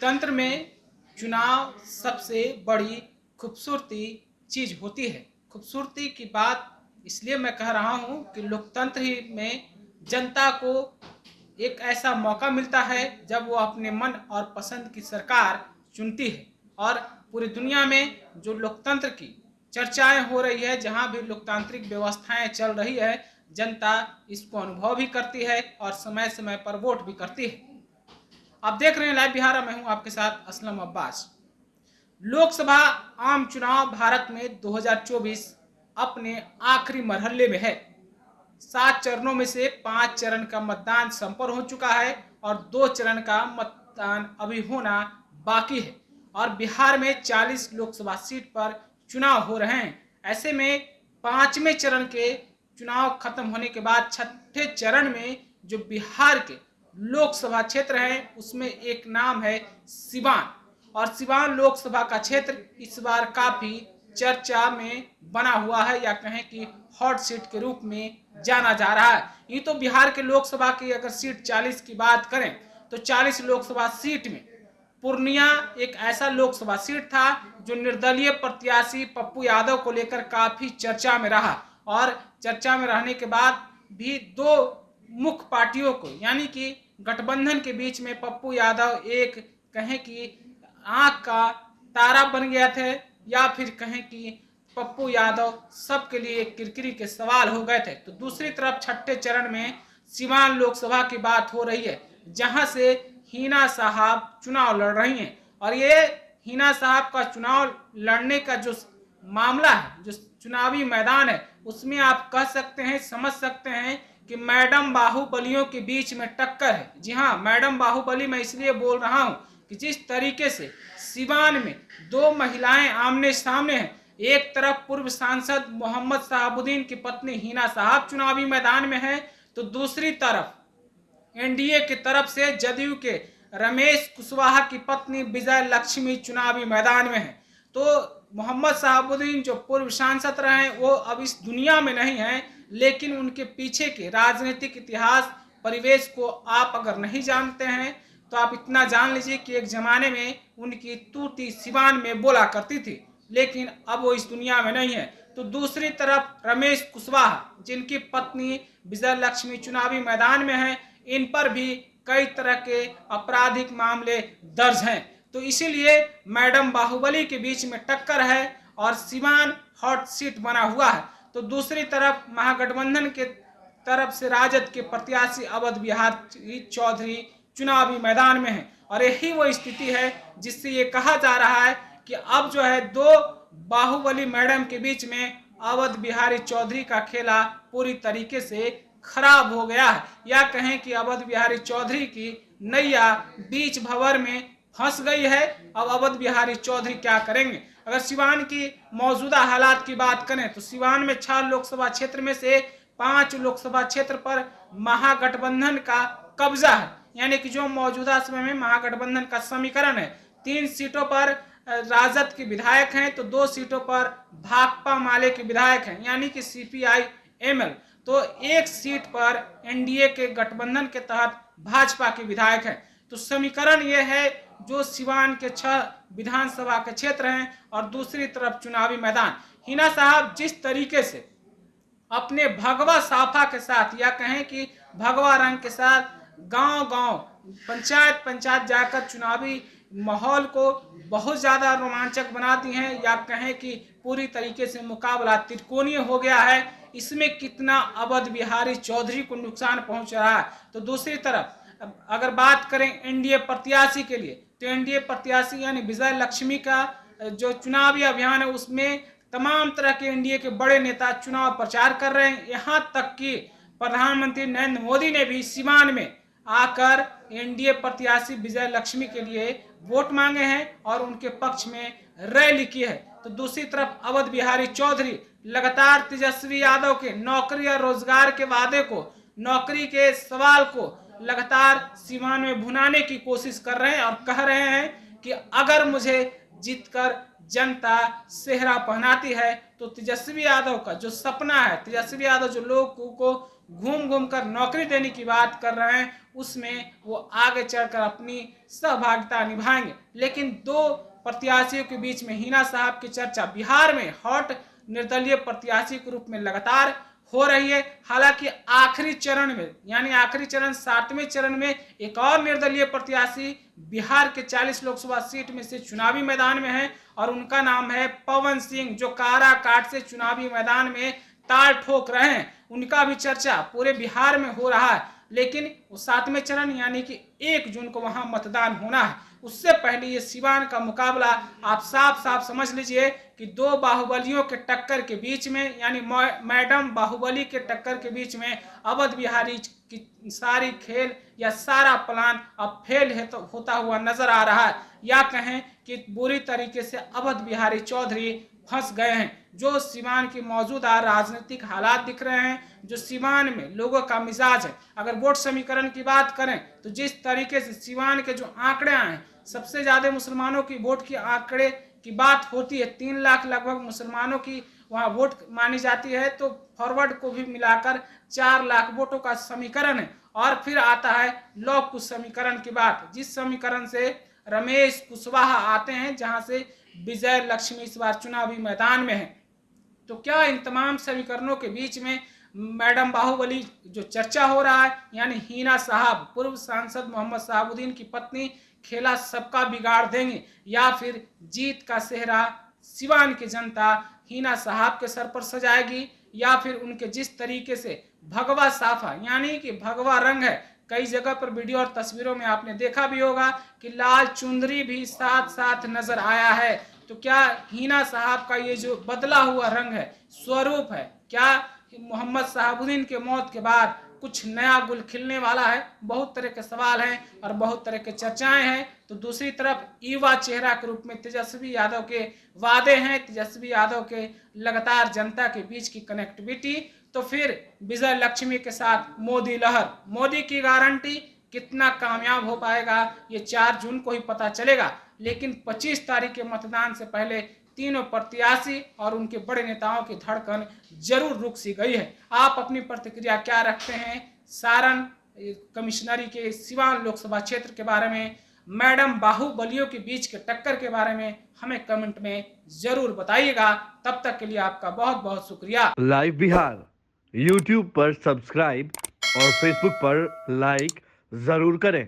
लोकतंत्र में चुनाव सबसे बड़ी खूबसूरती चीज होती है। खूबसूरती की बात इसलिए मैं कह रहा हूं कि लोकतंत्र ही में जनता को एक ऐसा मौका मिलता है जब वो अपने मन और पसंद की सरकार चुनती है। और पूरी दुनिया में जो लोकतंत्र की चर्चाएं हो रही है, जहां भी लोकतांत्रिक व्यवस्थाएं चल रही है, जनता इसको अनुभव भी करती है और समय समय पर वोट भी करती है। आप देख रहे हैं लाइव बिहार, मैं हूं आपके साथ असलम अब्बास। लोकसभा आम चुनाव भारत में 2024 अपने आखिरी मरहले में है। 7 चरणों में से 5 चरण का मतदान संपन्न हो चुका है और 2 चरण का मतदान अभी होना बाकी है। और बिहार में 40 लोकसभा सीट पर चुनाव हो रहे हैं। ऐसे में 5वें चरण के चुनाव खत्म होने के बाद 6ठे चरण में जो बिहार के लोकसभा क्षेत्र है, उसमें एक नाम है सिवान। और सिवान लोकसभा का क्षेत्र इस बार काफी चर्चा में बना हुआ है, या कहें कि हॉट सीट के रूप में जाना जा रहा है। ये तो बिहार के लोकसभा की अगर सीट 40 की बात करें तो 40 लोकसभा सीट में पूर्णिया एक ऐसा लोकसभा सीट था जो निर्दलीय प्रत्याशी पप्पू यादव को लेकर काफी चर्चा में रहा। और चर्चा में रहने के बाद भी दो मुख्य पार्टियों को, यानी कि गठबंधन के बीच में पप्पू यादव एक कहें कि आंख का तारा बन गया थे, या फिर कहें कि पप्पू यादव सबके लिए किरकिरी के सवाल हो गए थे। तो दूसरी तरफ 6ठे चरण में सिवान लोकसभा की बात हो रही है, जहां से हिना साहब चुनाव लड़ रही हैं। और ये हिना साहब का चुनाव लड़ने का जो मामला है, जो चुनावी मैदान है, उसमें आप कह सकते हैं, समझ सकते हैं कि मैडम बाहुबलियों के बीच में टक्कर है। जी हाँ, मैडम बाहुबली मैं इसलिए बोल रहा हूं कि जिस तरीके से सिवान में दो महिलाएं आमने सामने हैं, एक तरफ पूर्व सांसद मोहम्मद शहाबुद्दीन की पत्नी हिना साहब चुनावी मैदान में है, तो दूसरी तरफ एनडीए की तरफ से जदयू के रमेश कुशवाहा की पत्नी विजय लक्ष्मी चुनावी मैदान में है। तो मोहम्मद शहाबुद्दीन जो पूर्व सांसद रहे हैं, वो अब इस दुनिया में नहीं है, लेकिन उनके पीछे के राजनीतिक इतिहास परिवेश को आप अगर नहीं जानते हैं तो आप इतना जान लीजिए कि एक जमाने में उनकी तूती सिवान में बोला करती थी, लेकिन अब वो इस दुनिया में नहीं है। तो दूसरी तरफ रमेश कुशवाहा, जिनकी पत्नी विजय लक्ष्मी चुनावी मैदान में है, इन पर भी कई तरह के आपराधिक मामले दर्ज हैं। तो इसीलिए मैडम बाहुबली के बीच में टक्कर है और सिवान हॉट सीट बना हुआ है। तो दूसरी तरफ महागठबंधन के तरफ से राजद के प्रत्याशी अवध बिहारी चौधरी चुनावी मैदान में है। और यही वो स्थिति है जिससे ये कहा जा रहा है कि अब जो है दो बाहुबली मैडम के बीच में अवध बिहारी चौधरी का खेला पूरी तरीके से खराब हो गया है, या कहें कि अवध बिहारी चौधरी की नैया बीच भंवर में फंस गई है। अब अवध बिहारी चौधरी क्या करेंगे? अगर सिवान की मौजूदा हालात की बात करें तो सिवान में 6 लोकसभा क्षेत्र में से 5 लोकसभा क्षेत्र पर महागठबंधन का कब्जा है, यानी कि जो मौजूदा समय में महागठबंधन का समीकरण है। 3 सीटों पर राजद के विधायक हैं, तो 2 सीटों पर भाकपा माले के विधायक हैं, यानी कि सीपीआई एमएल। तो 1 सीट पर एनडीए के गठबंधन के तहत भाजपा के विधायक हैं। तो समीकरण यह है जो सिवान के 6 विधानसभा के क्षेत्र हैं और दूसरी तरफ चुनावी मैदान। हिना साहब जिस तरीके से अपने भगवा साफा के साथ, या कहें कि भगवा रंग के साथ गांव-गांव, पंचायत जाकर चुनावी माहौल को बहुत ज्यादा रोमांचक बनाती हैं, या कहें कि पूरी तरीके से मुकाबला त्रिकोणीय हो गया है। इसमें कितना अवध बिहारी चौधरी को नुकसान पहुंच रहा है। तो दूसरी तरफ अगर बात करें एनडीए प्रत्याशी के लिए, तो एनडीए प्रत्याशी यानी विजय लक्ष्मी का जो चुनावी अभियान है, उसमें तमाम तरह के एनडीए के बड़े नेता चुनाव प्रचार कर रहे हैं। यहाँ तक कि प्रधानमंत्री नरेंद्र मोदी ने भी सिवान में आकर एनडीए प्रत्याशी विजय लक्ष्मी के लिए वोट मांगे हैं और उनके पक्ष में रैली की है। तो दूसरी तरफ अवध बिहारी चौधरी लगातार तेजस्वी यादव के नौकरी और रोजगार के वादे को, नौकरी के सवाल को लगातार सिवान में भुनाने की कोशिश कर रहे हैं और कह रहे हैं कि अगर मुझे जीतकर जनता सेहरा पहनाती है। तो तेजस्वी यादव का जो सपना है, तेजस्वी यादव जो लोगों को घूम घूम कर नौकरी देने की बात कर रहे हैं, उसमें वो आगे चढ़कर अपनी सहभागिता निभाएंगे। लेकिन दो प्रत्याशियों के बीच में हिना साहब की चर्चा बिहार में हॉट निर्दलीय प्रत्याशी के रूप में लगातार हो रही है। हालांकि आखिरी चरण में, यानी आखिरी चरण 7वें चरण में एक और निर्दलीय प्रत्याशी बिहार के 40 लोकसभा सीट में से चुनावी मैदान में है और उनका नाम है पवन सिंह, जो काराकाट से चुनावी मैदान में ताल ठोक रहे हैं। उनका भी चर्चा पूरे बिहार में हो रहा है। लेकिन वो 7वें चरण यानी कि 1 जून को वहां मतदान होना है, उससे पहले ये सिवान का मुकाबला आप साफ साफ समझ लीजिए कि दो बाहुबलियों के टक्कर के बीच में, यानी मैडम बाहुबली के टक्कर के बीच में अवध बिहारी की सारी खेल या सारा प्लान अब फेल है तो होता हुआ नजर आ रहा है, या कहें कि बुरी तरीके से अवध बिहारी चौधरी फंस गए हैं। जो सिवान की मौजूदा राजनीतिक हालात दिख रहे हैं, जो सिवान में लोगों का मिजाज है, अगर वोट समीकरण की बात करें तो जिस तरीके से सिवान के जो आंकड़े आए हैं, सबसे ज्यादा मुसलमानों की वोट की आंकड़े की बात होती है, 3 लाख लगभग मुसलमानों की वहां वोट मानी जाती है, तो फॉरवर्ड को भी मिलाकर 4 लाख वोटों का समीकरण है। और फिर आता है लौह कुश समीकरण की बात, जिस समीकरण से रमेश कुशवाहा आते हैं, जहां से विजय लक्ष्मी इस बार चुनावी मैदान में है। तो क्या इन तमाम समीकरणों के बीच में मैडम बाहुबली जो चर्चा हो रहा है, यानी हिना साहब, पूर्व सांसद मोहम्मद शहाबुद्दीन की पत्नी, खेला सबका बिगाड़ देंगे, या फिर जीत का सेहरा सिवान की जनता हिना साहब के सर पर सजाएगी, या फिर उनके जिस तरीके से भगवा साफा यानी कि भगवा रंग है, कई जगह पर वीडियो और तस्वीरों में आपने देखा भी होगा कि लाल चुंदरी भी साथ साथ नजर आया है। तो क्या हिना साहब का ये जो बदला हुआ रंग है, स्वरूप है, क्या मोहम्मद शहाबुद्दीन के मौत के बाद कुछ नया गुल खिलने वाला है? बहुत तरह के सवाल हैं और बहुत तरह के चर्चाएं हैं। तो दूसरी तरफ युवा चेहरा के रूप में तेजस्वी यादव के वादे हैं, तेजस्वी यादव के लगातार जनता के बीच की कनेक्टिविटी, तो फिर विजय लक्ष्मी के साथ मोदी लहर, मोदी की गारंटी कितना कामयाब हो पाएगा ये 4 जून को ही पता चलेगा। लेकिन 25 तारीख के मतदान से पहले तीनों प्रत्याशी और उनके बड़े नेताओं की धड़कन जरूर रुक सी गई है। आप अपनी प्रतिक्रिया क्या रखते हैं सारण कमिश्नरी के सिवान लोकसभा क्षेत्र के बारे में, मैडम बाहुबलियों के बीच के टक्कर के बारे में? हमें कमेंट में जरूर बताइएगा। तब तक के लिए आपका बहुत बहुत शुक्रिया। लाइव बिहार YouTube पर सब्सक्राइब और Facebook पर लाइक जरूर करें।